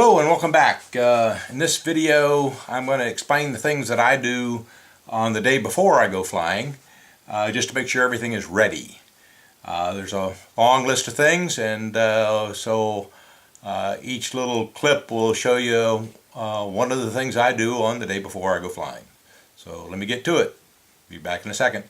Hello and welcome back. In this video I'm going to explain the things that I do on the day before I go flying, just to make sure everything is ready. There's a long list of things, and so each little clip will show you one of the things I do on the day before I go flying. So let me get to it. Be back in a second.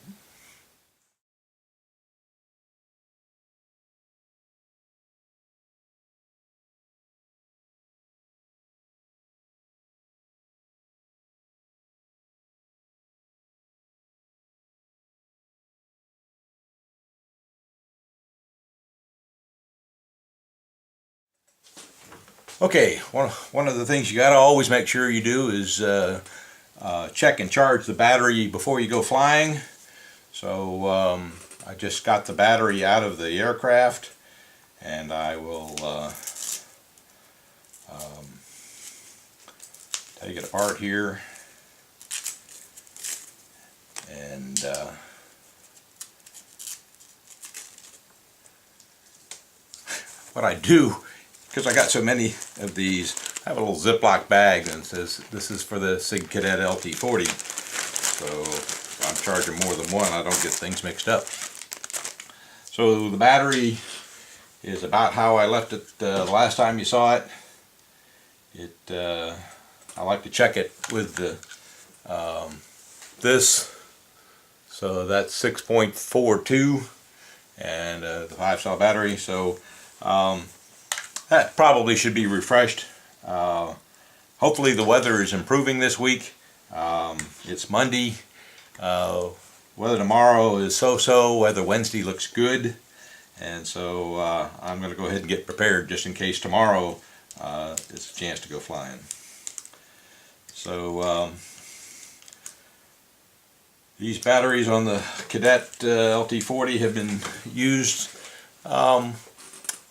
Okay, one of the things you got to always make sure you do is check and charge the battery before you go flying. So I just got the battery out of the aircraft, and I will take it apart here. And what I do, because I got so many of these, I have a little Ziploc bag that says this is for the SIG Kadet LT-40. So if I'm charging more than one, I don't get things mixed up. So the battery is about how I left it the last time you saw it. I like to check it with the this. So that's 6.42 and the 5-cell battery. So that probably should be refreshed. Hopefully the weather is improving this week. It's Monday. Weather tomorrow is so-so. Weather Wednesday looks good. And so I'm going to go ahead and get prepared just in case tomorrow is a chance to go flying. So these batteries on the Kadet LT-40 have been used a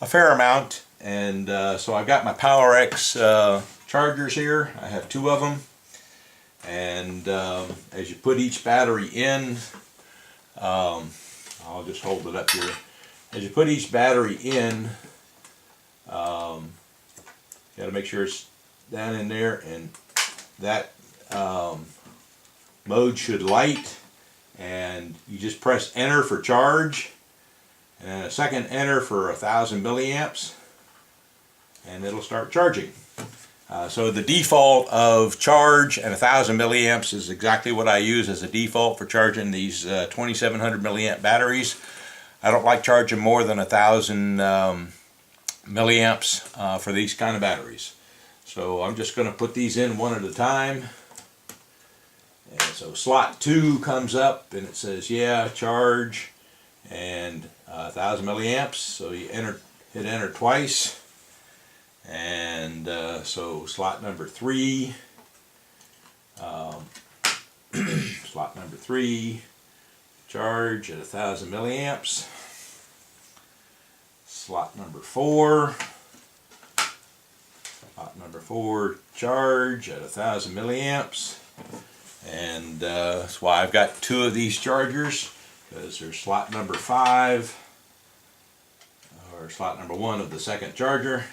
fair amount. And so I've got my PowerX chargers here. I have 2 of them, and as you put each battery in, I'll just hold it up here. As you put each battery in, you got to make sure it's down in there, and that mode should light, and you just press enter for charge, and a second enter for 1,000 milliamps. And it'll start charging. So the default of charge and 1,000 milliamps is exactly what I use as a default for charging these 2700 milliamp batteries. I don't like charging more than 1,000 milliamps for these kind of batteries. So I'm just going to put these in one at a time. And so slot 2 comes up and it says, yeah, charge and 1,000 milliamps. So you hit enter twice. And so slot number 3, slot number 3, charge at 1,000 milliamps. Slot number 4, charge at 1,000 milliamps. And that's why I've got 2 of these chargers, because there's slot number 5, or slot number 1 of the second charger.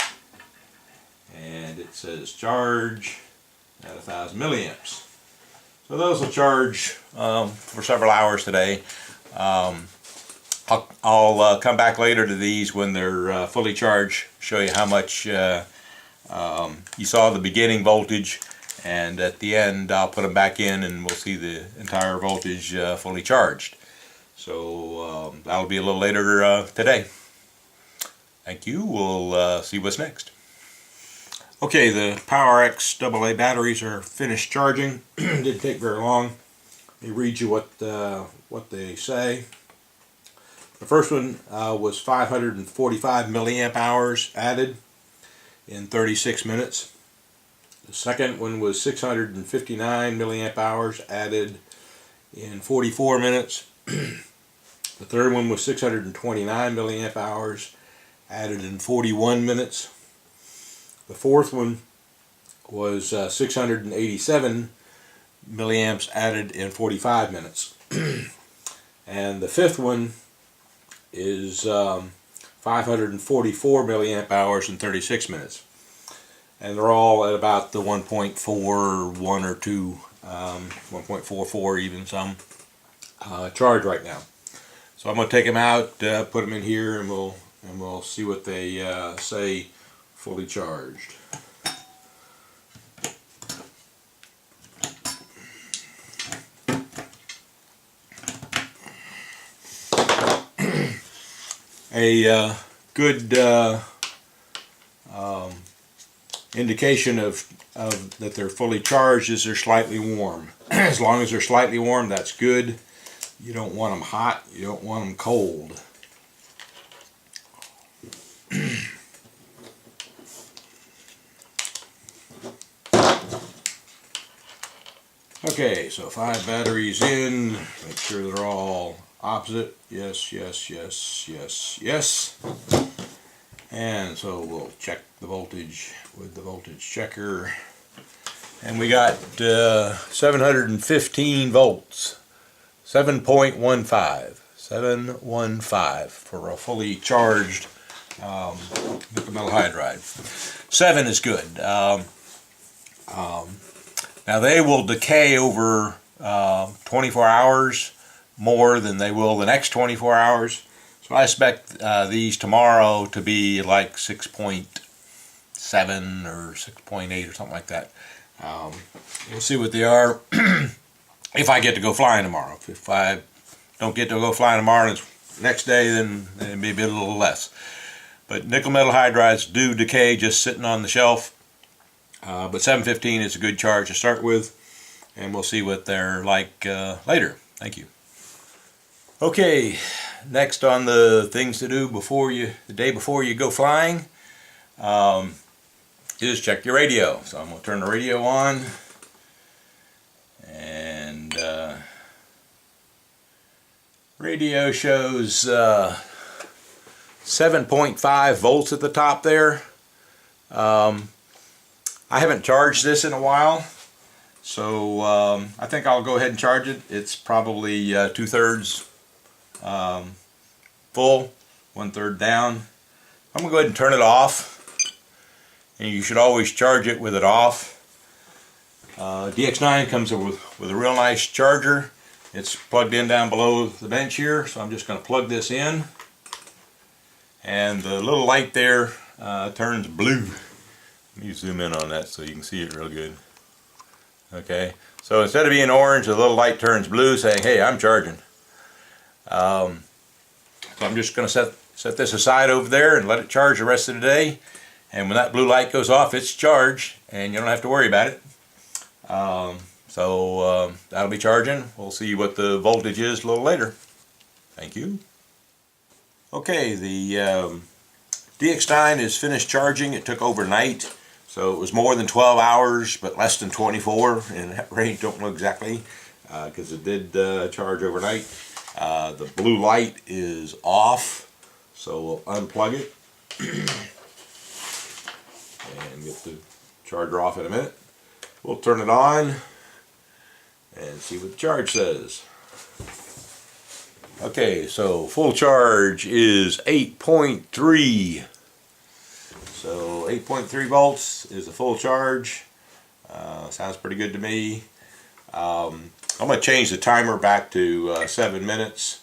And it says charge at 1,000 milliamps. So those will charge for several hours today. I'll come back later to these when they're fully charged, show you how much you saw the beginning voltage, and at the end I'll put them back in and we'll see the entire voltage fully charged. So that'll be a little later today. Thank you. We'll see what's next. Okay, the PowerX AA batteries are finished charging. Didn't take very long. Let me read you what they say. The first one was 545 milliamp hours added in 36 minutes. The second one was 659 milliamp hours added in 44 minutes. The third one was 629 milliamp hours added in 41 minutes. The fourth one was 687 milliamps added in 45 minutes. And the fifth one is 544 milliamp hours in 36 minutes. and they're all at about the 1.41 or 2, 1.44 even some charge right now. So I'm going to take them out, put them in here, and we'll see what they say fully charged. A good indication of that they're fully charged is they're slightly warm. As long as they're slightly warm, that's good. You don't want them hot, you don't want them cold. Okay, so 5 batteries in. Make sure they're all opposite. Yes, yes, yes, yes, yes. And so we'll check the voltage with the voltage checker. And we got 715 volts. 7.15. 715 for a fully charged nickel metal hydride. 7 is good. Now they will decay over 24 hours more than they will the next 24 hours. So I expect these tomorrow to be like 6.7 or 6.8 or something like that. We'll see what they are if I get to go flying tomorrow. If I don't get to go flying tomorrow and it's next day, then maybe a little less. But nickel metal hydrides do decay just sitting on the shelf. But 715 is a good charge to start with, and we'll see what they're like later. Thank you. Okay, next on the things to do the day before you go flying, is check your radio. So I'm going to turn the radio on, and radio shows 7.5 volts at the top there. I haven't charged this in a while, so I think I'll go ahead and charge it. It's probably 2/3 full, 1/3 down. I'm going to go ahead and turn it off, and you should always charge it with it off. DX9 comes with a real nice charger. It's plugged in down below the bench here, so I'm just going to plug this in, and the little light there turns blue. Let me zoom in on that so you can see it real good. Okay, so instead of being orange, the little light turns blue saying, hey, I'm charging. So I'm just going to set this aside over there and let it charge the rest of the day. And when that blue light goes off, it's charged and you don't have to worry about it. That'll be charging. We'll see what the voltage is a little later. Thank you. Okay, the DX9 is finished charging. It took overnight. So it was more than 12 hours, but less than 24, and that range don't know exactly, because it did charge overnight. The blue light is off, so we'll unplug it and get the charger off in a minute. We'll turn it on and see what the charge says. Okay, so full charge is 8.3. So 8.3 volts is a full charge. Sounds pretty good to me. I'm going to change the timer back to 7 minutes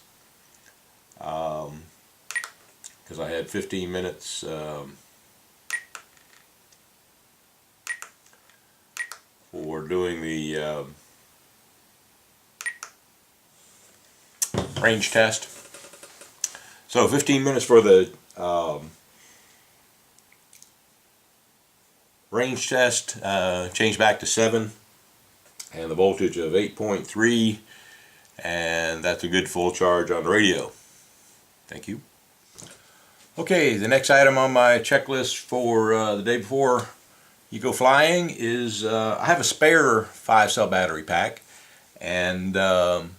because I had 15 minutes for doing the range test. So 15 minutes for the range test, change back to 7, and the voltage of 8.3, and that's a good full charge on the radio. Thank you. Okay, the next item on my checklist for the day before you go flying is I have a spare 5-cell battery pack, and so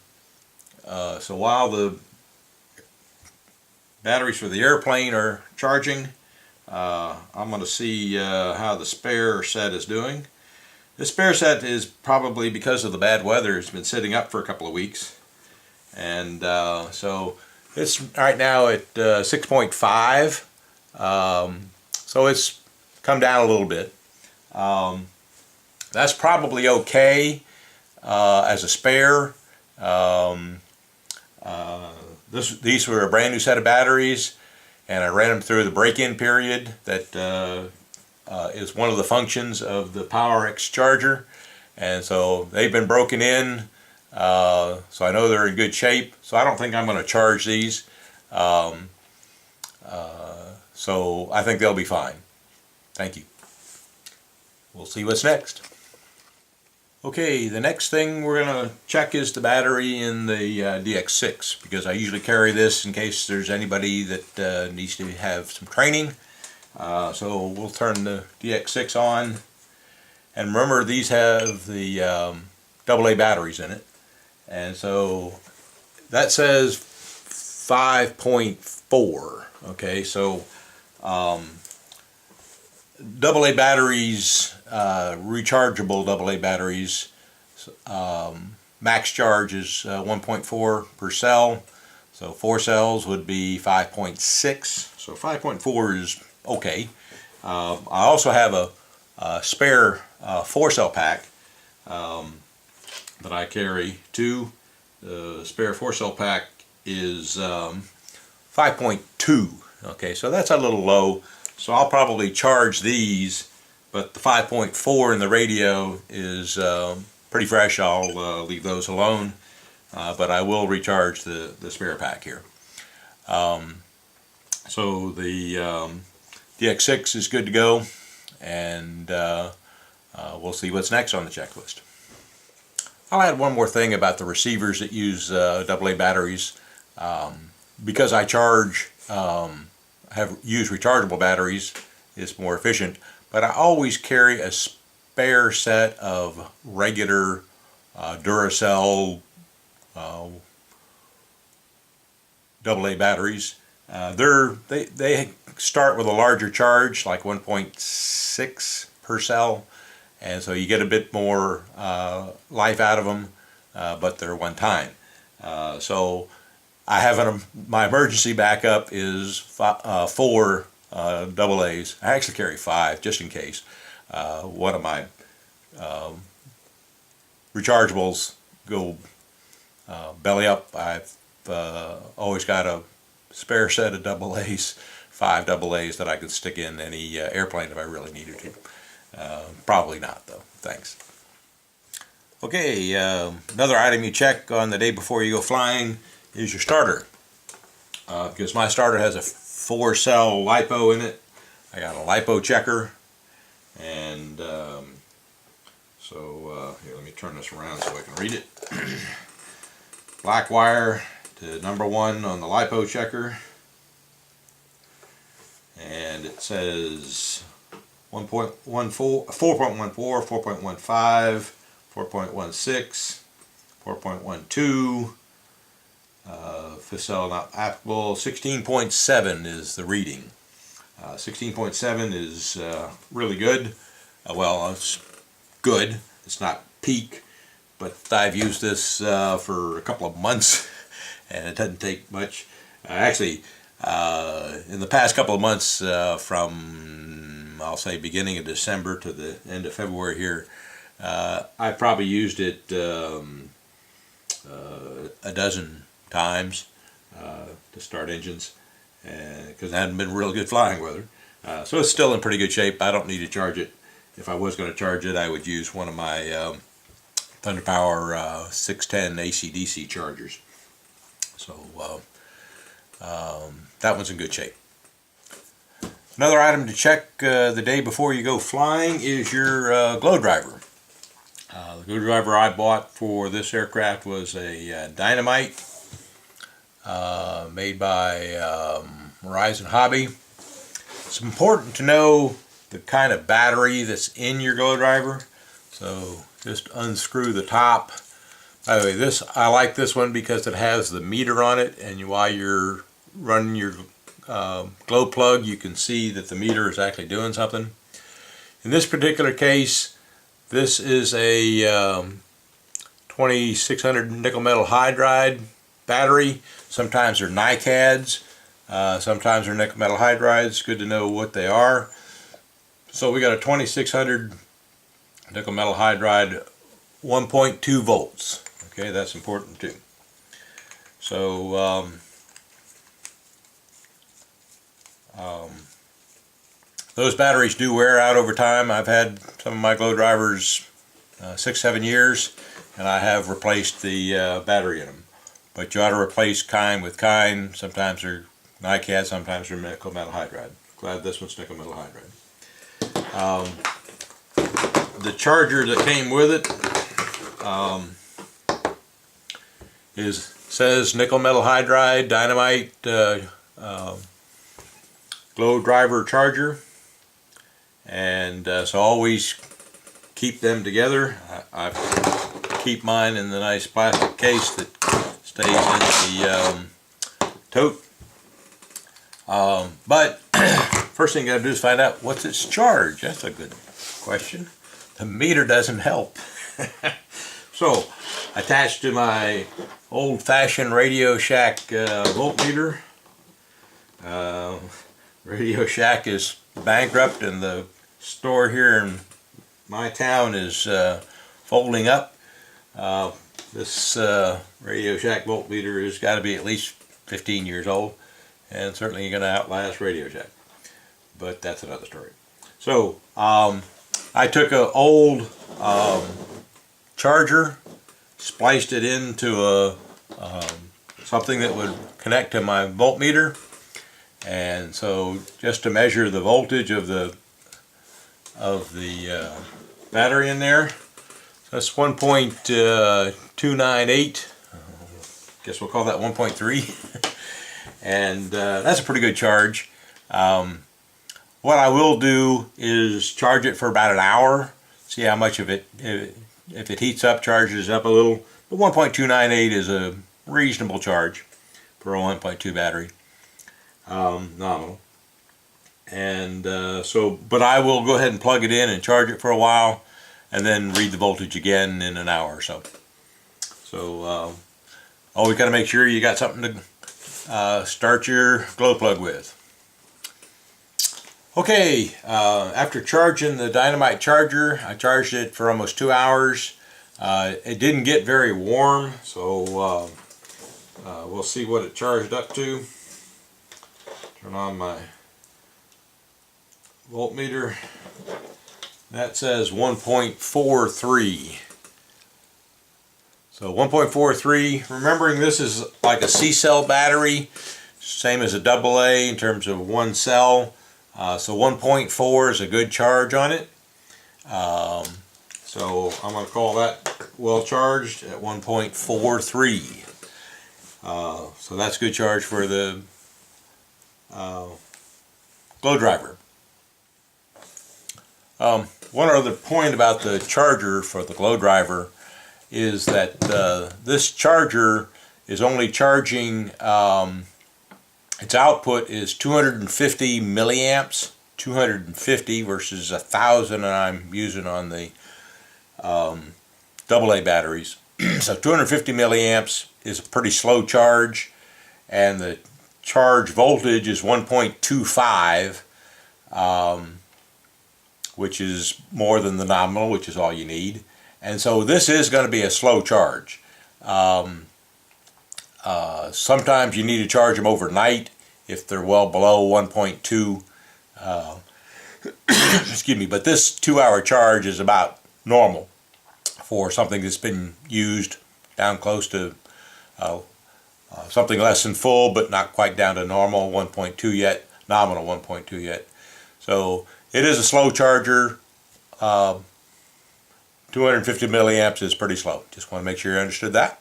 while the batteries for the airplane are charging, I'm going to see how the spare set is doing. The spare set is probably, because of the bad weather, it's been sitting up for a couple of weeks, and so it's right now at 6.5, so it's come down a little bit. That's probably okay as a spare. These were a brand new set of batteries, and I ran them through the break-in period that is one of the functions of the Power-X charger, and so they've been broken in, so I know they're in good shape, so I don't think I'm going to charge these, so I think they'll be fine. Thank you. We'll see what's next. Okay, the next thing we're going to check is the battery in the DX6, because I usually carry this in case there's anybody that needs to have some training. So we'll turn the DX6 on, and remember these have the AA batteries in it, and so that says 5.4. okay, so AA batteries, rechargeable AA batteries, max charge is 1.4 per cell, so 4 cells would be 5.6, so 5.4 is okay. I also have a spare 4 cell pack that I carry too. The spare 4 cell pack is 5.2, okay, so that's a little low. So I'll probably charge these, but the 5.4 in the radio is pretty fresh. I'll leave those alone, but I will recharge the spare pack here. So the DX6 is good to go, and we'll see what's next on the checklist. I'll add one more thing about the receivers that use AA batteries. Because I have used rechargeable batteries, it's more efficient, but I always carry a spare set of regular Duracell AA batteries. They start with a larger charge, like 1.6 per cell, and so you get a bit more life out of them, but they're one time. So I have my emergency backup is 4 AA's. I actually carry 5 just in case. One of my rechargeables go belly up. I've always got a spare set of AA's, 5 AA's that I could stick in any airplane if I really needed to. Probably not though. Thanks. Okay, another item you check on the day before you go flying is your starter, because my starter has a 4 cell LiPo in it. I got a LiPo checker, and here, let me turn this around so I can read it. Black wire to number 1 on the LiPo checker, and it says 4.14, 4.15, 4.16, 4.12. Fifth cell not applicable. 16.7 is the reading. 16.7 is really good. Well, it's good. It's not peak, but I've used this for a couple of months, and it doesn't take much. Actually, in the past couple of months, from I'll say beginning of December to the end of February here, I probably used it a dozen times to start engines, because it hadn't been real good flying weather. So it's still in pretty good shape. I don't need to charge it. If I was going to charge it, I would use one of my Thunder Power 610 AC/DC chargers. So that one's in good shape. Another item to check the day before you go flying is your glow driver. The glow driver I bought for this aircraft was a Dynamite made by Horizon Hobby. It's important to know the kind of battery that's in your glow driver. So just unscrew the top. By the way, I like this one because it has the meter on it, and while you're running your glow plug, you can see that the meter is actually doing something. In this particular case, this is a 2600 nickel metal hydride battery. Sometimes they're NiCads, sometimes they're nickel metal hydrides. Good to know what they are. So we got a 2600 nickel metal hydride, 1.2 volts. Okay, that's important too. So those batteries do wear out over time. I've had some of my glow drivers 6-7 years, and I have replaced the battery in them. But you ought to replace kind with kind. Sometimes they're NiCad, sometimes they're nickel metal hydride. Glad this one's nickel metal hydride. The charger that came with it says nickel metal hydride dynamite glow driver charger, and so always keep them together. I keep mine in the nice plastic case that stays in the tote. But first thing you gotta do is find out what's its charge. That's a good question. The meter doesn't help. So, attached to my old-fashioned Radio Shack voltmeter. Radio Shack is bankrupt, and the store here in my town is folding up. This Radio Shack voltmeter has got to be at least 15 years old, and certainly going to outlast Radio Shack. But that's another story. So, I took an old charger, spliced it into a something that would connect to my voltmeter, and so just to measure the voltage of the battery in there. So that's 1.298. Guess we'll call that 1.3, and that's a pretty good charge. What I will do is charge it for about an hour, see how much of it, if it heats up, charges up a little. The 1.298 is a reasonable charge for a 1.2 battery, nominal. And but I will go ahead and plug it in and charge it for a while, and then read the voltage again in an hour or so. So always got to make sure you got something to start your glow plug with. Okay, after charging the dynamite charger, I charged it for almost 2 hours. It didn't get very warm, so we'll see what it charged up to. Turn on my voltmeter. That says 1.43. So 1.43, remembering this is like a C-cell battery, same as a AA in terms of one cell. So 1.4 is a good charge on it. So I'm going to call that well charged at 1.43. So that's good charge for the glow driver. One other point about the charger for the glow driver is that this charger is only charging, its output is 250 milliamps, 250 versus 1,000 I'm using on the AA batteries. So 250 milliamps is a pretty slow charge, and the charge voltage is 1.25, which is more than the nominal, which is all you need. And so this is going to be a slow charge. Sometimes you need to charge them overnight if they're well below 1.2. Excuse me, but this 2-hour charge is about normal for something that's been used down close to something less than full, but not quite down to normal 1.2 yet, nominal 1.2 yet. So it is a slow charger. 250 milliamps is pretty slow. Just want to make sure you understood that.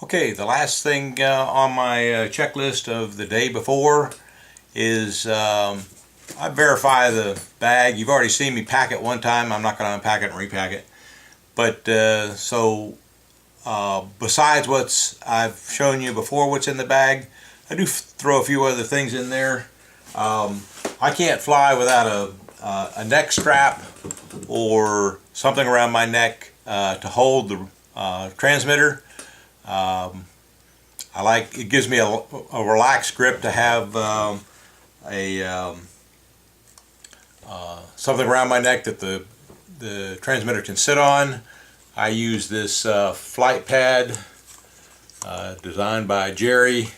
Okay, the last thing on my checklist of the day before is I verify the bag. You've already seen me pack it one time. I'm not going to unpack it and repack it. But besides what's I've shown you before, what's in the bag, I do throw a few other things in there. I can't fly without a neck strap or something around my neck to hold the transmitter. It gives me a relaxed grip to have a something around my neck that the transmitter can sit on. I use this flight pad designed by Jerry,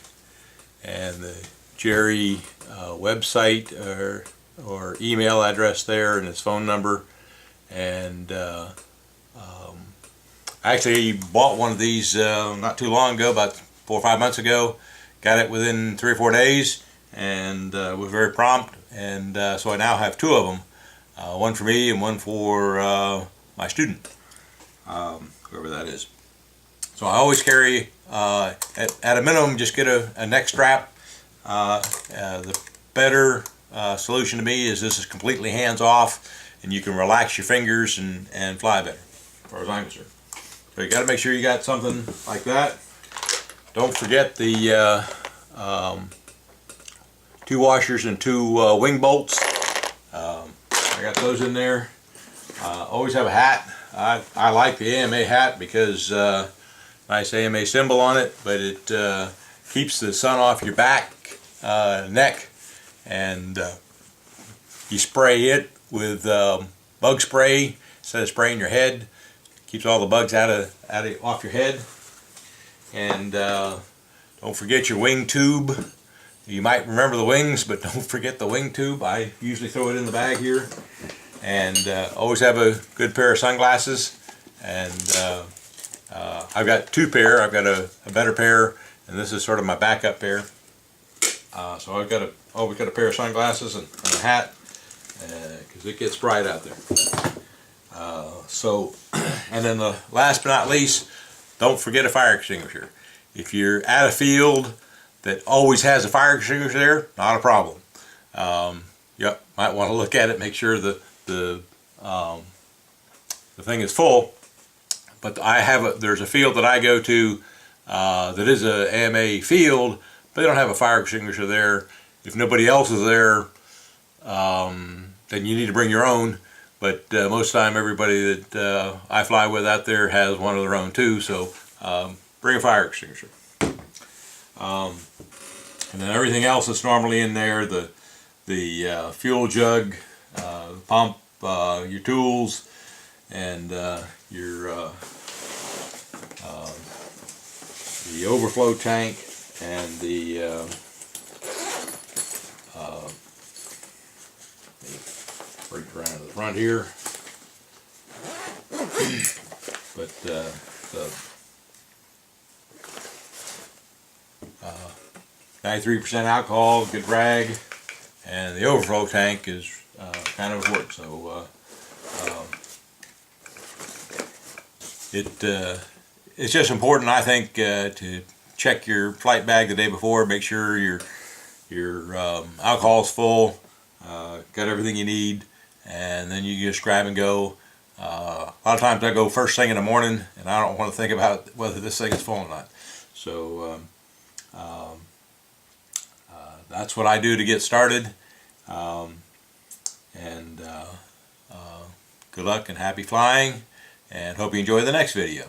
and the Jerry website or email address there and his phone number. And I actually bought one of these not too long ago, about 4 or 5 months ago. Got it within 3 or 4 days, and was very prompt. And so I now have 2 of them, one for me and one for my student, whoever that is. So I always carry, at a minimum, just get a neck strap. The better solution to me is this is completely hands off, and you can relax your fingers and fly better, as far as I'm concerned. So you got to make sure you got something like that. Don't forget the 2 washers and 2 wing bolts. I got those in there. Always have a hat. I like the AMA hat because nice AMA symbol on it, but it keeps the sun off your back, neck, and you spray it with bug spray instead of spraying your head. Keeps all the bugs off your head. And don't forget your wing tube. You might remember the wings, but don't forget the wing tube. I usually throw it in the bag here. And always have a good pair of sunglasses. And I've got 2 pair. I've got a better pair, and this is sort of my backup pair. So I've got always got a pair of sunglasses and a hat, because it gets bright out there. And then the last but not least, don't forget a fire extinguisher. If you're at a field that always has a fire extinguisher there, not a problem. Yep, might want to look at it, make sure the thing is full. But there's a field that I go to that is a AMA field, but they don't have a fire extinguisher there. If nobody else is there, then you need to bring your own. But most of the time, everybody that I fly with out there has one of their own too. So bring a fire extinguisher. And then everything else that's normally in there: the fuel jug, the pump, your tools, and your the overflow tank, and the bring it around to the front here. But the 93% alcohol, good rag, and the overflow tank is kind of important. So it's just important, I think, to check your flight bag the day before. Make sure your alcohol's full, got everything you need, and then you just grab and go. A lot of times I go first thing in the morning, and I don't want to think about whether this thing is full or not. So that's what I do to get started. Good luck and happy flying, and hope you enjoy the next video.